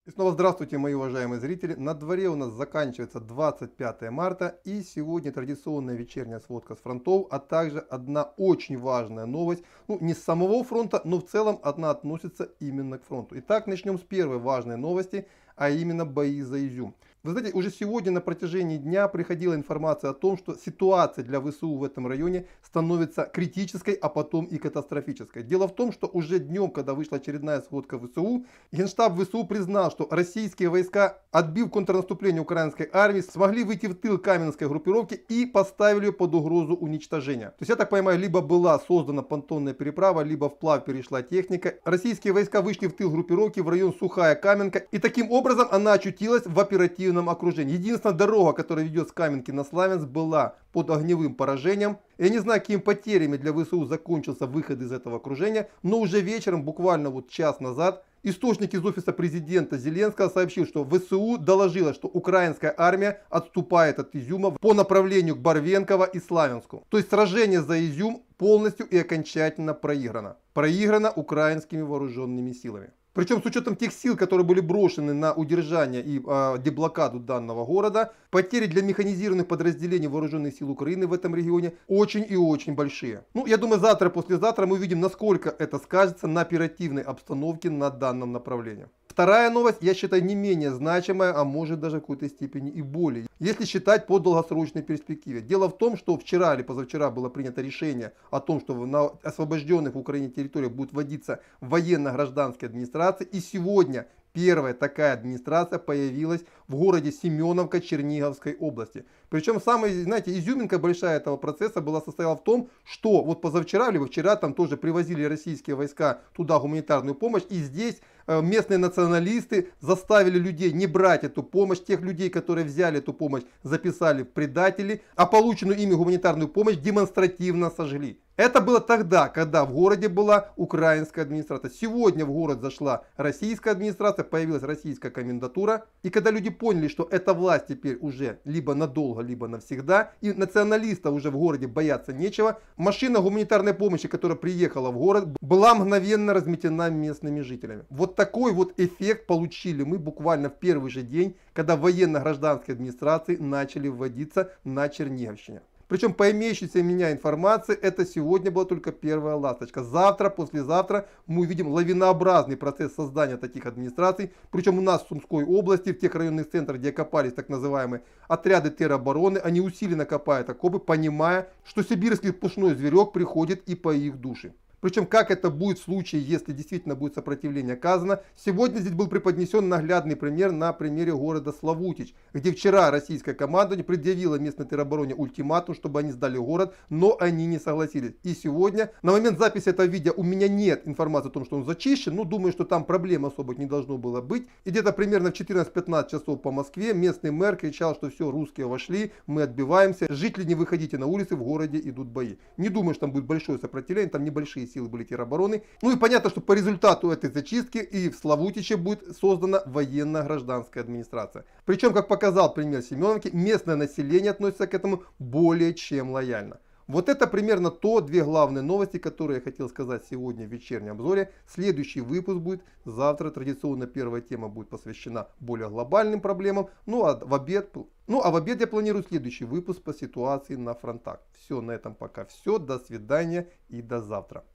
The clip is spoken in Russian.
И снова здравствуйте, мои уважаемые зрители. На дворе у нас заканчивается 25 марта, и сегодня традиционная вечерняя сводка с фронтов, а также одна очень важная новость, не с самого фронта, но в целом одна относится именно к фронту. Итак, начнем с первой важной новости, а именно бои за Изюм. Вы знаете, уже сегодня на протяжении дня приходила информация о том, что ситуация для ВСУ в этом районе становится критической, а потом и катастрофической. Дело в том, что уже днем, когда вышла очередная сводка ВСУ, Генштаб ВСУ признал, что российские войска, отбив контрнаступление украинской армии, смогли выйти в тыл Каменской группировки и поставили ее под угрозу уничтожения. То есть, я так понимаю, либо была создана понтонная переправа, либо вплавь перешла техника. Российские войска вышли в тыл группировки в район Сухая Каменка, и таким образом она очутилась в оперативном окружении. Единственная дорога, которая ведет с Каменки на Славянск, была под огневым поражением. Я не знаю, какими потерями для ВСУ закончился выход из этого окружения, но уже вечером, буквально час назад, источник из офиса президента Зеленского сообщил, что ВСУ доложила, что украинская армия отступает от Изюма по направлению к Барвенково и Славянску. То есть сражение за Изюм полностью и окончательно проиграно. Проиграно украинскими вооруженными силами. Причем с учетом тех сил, которые были брошены на удержание и деблокаду данного города, потери для механизированных подразделений вооруженных сил Украины в этом регионе очень и очень большие. Я думаю, завтра-послезавтра мы увидим, насколько это скажется на оперативной обстановке на данном направлении. Вторая новость, я считаю, не менее значимая, а может даже в какой-то степени и более, если считать по долгосрочной перспективе. Дело в том, что вчера или позавчера было принято решение о том, что на освобожденных в Украине территориях будет вводиться военно-гражданская администрация, и сегодня первая такая администрация появилась в городе Семеновка Черниговской области. Причем самая, изюминка большая этого процесса состояла в том, что вот позавчера, либо вчера там тоже привозили российские войска туда гуманитарную помощь, и здесь местные националисты заставили людей не брать эту помощь. Тех людей, которые взяли эту помощь, записали в предатели, а полученную ими гуманитарную помощь демонстративно сожгли. Это было тогда, когда в городе была украинская администрация. Сегодня в город зашла российская администрация, появилась российская комендатура. И когда люди поняли, что эта власть теперь уже либо надолго, либо навсегда, и националистов уже в городе бояться нечего, машина гуманитарной помощи, которая приехала в город, была мгновенно разметена местными жителями. Вот такой вот эффект получили мы буквально в первый же день, когда военно-гражданские администрации начали вводиться на Черниговщине. Причем по имеющейся у меня информации, это сегодня была только первая ласточка. Завтра, послезавтра мы увидим лавинообразный процесс создания таких администраций. Причем у нас в Сумской области, в тех районных центрах, где окопались так называемые отряды теробороны, они усиленно копают окопы, понимая, что сибирский пушной зверек приходит и по их душе. Причем, как это будет в случае, если действительно будет сопротивление оказано. Сегодня здесь был преподнесен наглядный пример на примере города Славутич, где вчера российское командование предъявило местной теробороне ультиматум, чтобы они сдали город, но они не согласились. И сегодня, на момент записи этого видео, у меня нет информации о том, что он зачищен, но думаю, что там проблем особо не должно было быть. И где-то примерно в 14-15 часов по Москве местный мэр кричал, что все, русские вошли, мы отбиваемся, жители не выходите на улицы, в городе идут бои. Не думаю, что там будет большое сопротивление, там небольшие силы были теробороны. И понятно, что по результату этой зачистки и в Славутиче будет создана военно-гражданская администрация. Причем, как показал пример Семеновки, местное население относится к этому более чем лояльно. Вот это примерно две главные новости, которые я хотел сказать сегодня в вечернем обзоре. Следующий выпуск будет завтра. Традиционно первая тема будет посвящена более глобальным проблемам. А в обед я планирую следующий выпуск по ситуации на фронтах. Все, на этом пока все. До свидания и до завтра.